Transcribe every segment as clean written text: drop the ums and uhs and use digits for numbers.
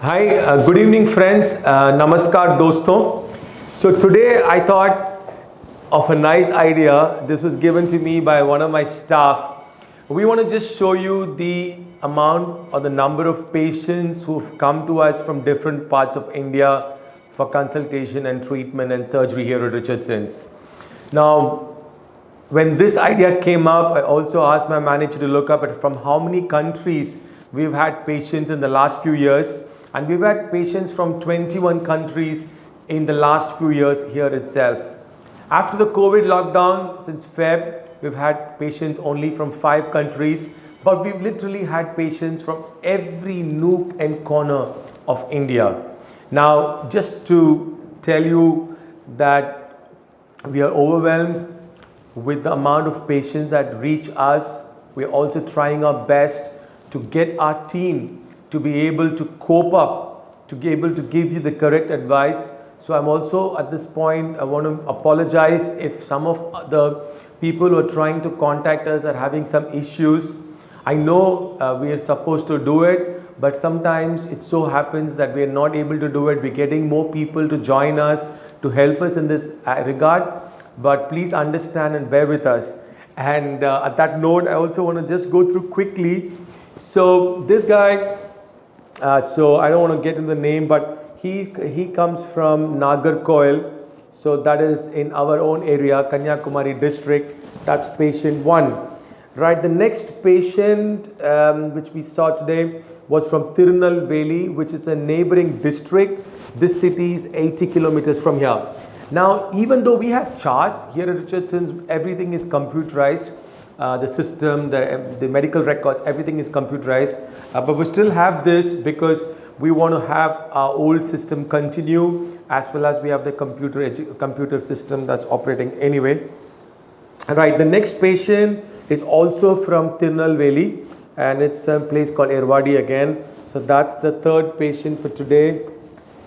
Hi, good evening friends. Namaskar doston. So today I thought of a nice idea. This was given to me by one of my staff. We want to just show you the amount or the number of patients who've come to us from different parts of India for consultation and treatment and surgery here at Richardson's. Now, when this idea came up, I also asked my manager to look up at from how many countries we've had patients in the last few years, and we've had patients from 21 countries in the last few years here itself. After the COVID lockdown, since Feb, we've had patients only from 5 countries, but we've literally had patients from every nook and corner of India. Now, just to tell you that we are overwhelmed with the amount of patients that reach us. We're also trying our best to get our team to be able to cope up, to be able to give you the correct advice. So I'm also at this point, I want to apologize if some of the people who are trying to contact us are having some issues. I know we are supposed to do it, but sometimes it so happens that we are not able to do it. We're getting more people to join us, to help us in this regard. But please understand and bear with us. And at that note, I also want to just go through quickly. So this guy, so I don't want to get into the name, but he comes from Nagarcoil. So that is in our own area, Kanyakumari district. That's patient 1. Right, the next patient which we saw today was from Tirunelveli, which is a neighboring district. This city is 80 kilometers from here. Now, even though we have charts here at Richardson's, everything is computerized. The system, the medical records, everything is computerized. But we still have this because we want to have our old system continue, as well as we have the computer system that's operating anyway. Right, the next patient is also from Tirunelveli, and it's a place called Erwadi again. So that's the third patient for today.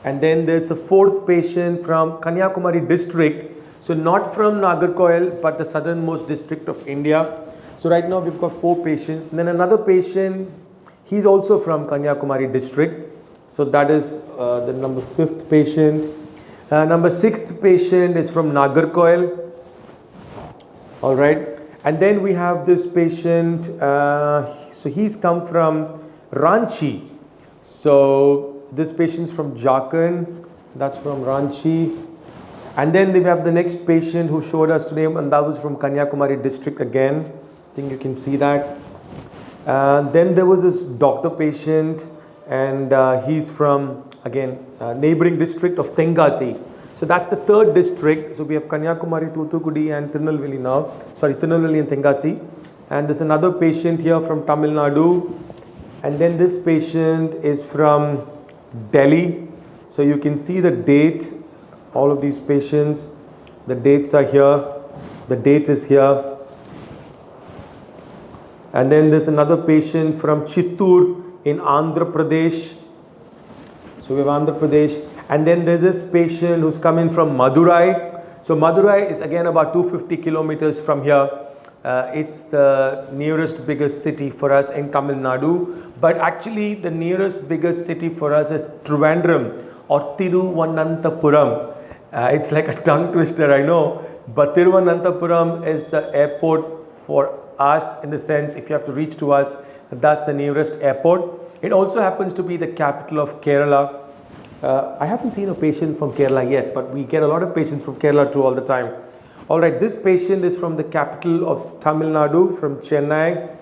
And then there's a 4th patient from Kanyakumari district. So not from Nagarcoil, but the southernmost district of India. So right now we've got 4 patients. And then another patient, he's also from Kanyakumari district. So that is the number 5th patient. Number 6th patient is from Nagarcoil. All right. And then we have this patient, so he's come from Ranchi. So this patient's from Jharkhand, that's from Ranchi. And then we have the next patient who showed us today, and that was from Kanyakumari district again. I think you can see that. Then there was this doctor patient, and he's from, again, neighboring district of Tenkasi. So that's the 3rd district. So we have Kanyakumari, Thoothukudi and Tirunelveli now. Sorry, Tirunelveli and Tenkasi. And there's another patient here from Tamil Nadu. And then this patient is from Delhi. So you can see the date, all of these patients, the dates are here, the date is here. And then there's another patient from Chittoor in Andhra Pradesh. So we have Andhra Pradesh. And then there's this patient who's coming from Madurai. So Madurai is again about 250 kilometers from here. It's the nearest biggest city for us in Tamil Nadu. But actually the nearest biggest city for us is Trivandrum or Thiruvananthapuram. It's like a tongue twister, I know. But Thiruvananthapuram is the airport for us, in the sense if you have to reach to us, that's the nearest airport. It also happens to be the capital of Kerala. I haven't seen a patient from Kerala yet, but we get a lot of patients from Kerala too all the time. All right, this patient is from the capital of Tamil Nadu, from Chennai.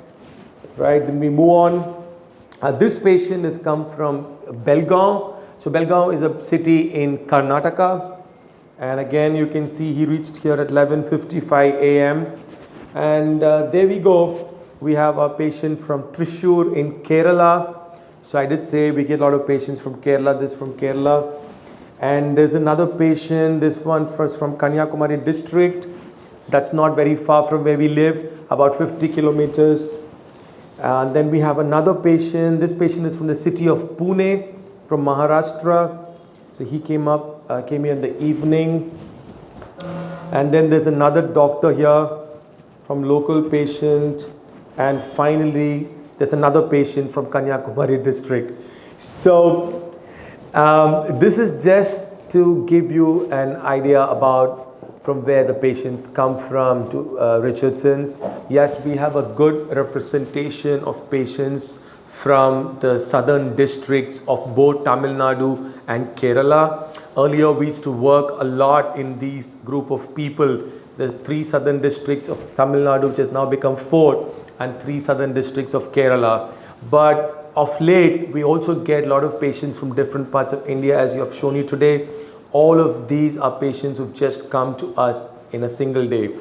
Right, then we move on. This patient has come from Belgaum. So Belgaum is a city in Karnataka. And again, you can see he reached here at 11:55 a.m. And there we go. We have a patient from Thrissur in Kerala. So I did say we get a lot of patients from Kerala, this from Kerala. And there's another patient, this one first from Kanyakumari district. That's not very far from where we live, about 50 kilometers. And then we have another patient. This patient is from the city of Pune, from Maharashtra. So he came here in the evening. And then there's another doctor here from local patient. And finally, there's another patient from Kanyakumari district. So This is just to give you an idea about from where the patients come from to Richardson's. Yes, we have a good representation of patients from the southern districts of both Tamil Nadu and Kerala. Earlier, we used to work a lot in these group of people, the 3 southern districts of Tamil Nadu, which has now become 4, and 3 southern districts of Kerala. But of late, we also get a lot of patients from different parts of India, as you have shown you today. All of these are patients who've just come to us in a single day.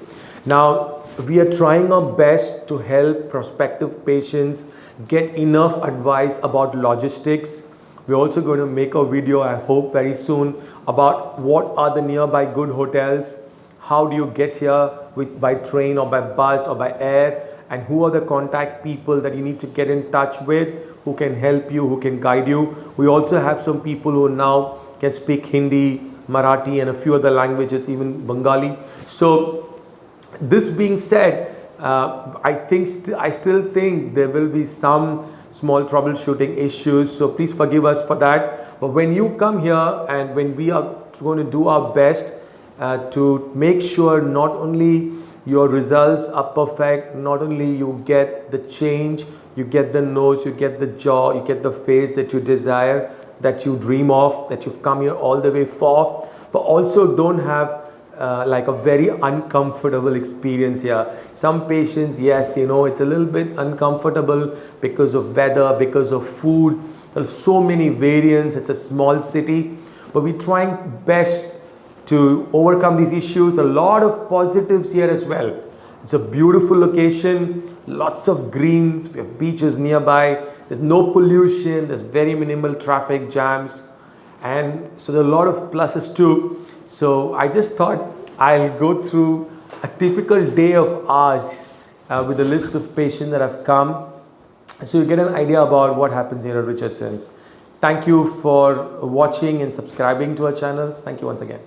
Now, we are trying our best to help prospective patients get enough advice about logistics. We're also going to make a video, I hope very soon, about what are the nearby good hotels, how do you get here by train or by bus or by air, and who are the contact people that you need to get in touch with, who can help you, who can guide you. We also have some people who now can speak Hindi, Marathi, and a few other languages, even Bengali. So this being said, I still think there will be some small troubleshooting issues, so please forgive us for that. But when you come here, and when we are going to do our best to make sure not only your results are perfect, not only you get the change, you get the nose, you get the jaw, you get the face that you desire, that you dream of, that you've come here all the way for, but also don't have like a very uncomfortable experience here. Some patients, yes, you know, it's a little bit uncomfortable because of weather, because of food. There's so many variants. It's a small city, but we're trying best to overcome these issues. A lot of positives here as well. It's a beautiful location, lots of greens, we have beaches nearby, there's no pollution, there's very minimal traffic jams, and so there are a lot of pluses too. So I just thought I'll go through a typical day of ours with a list of patients that have come, so you get an idea about what happens here at Richardson's. Thank you for watching and subscribing to our channels. Thank you once again.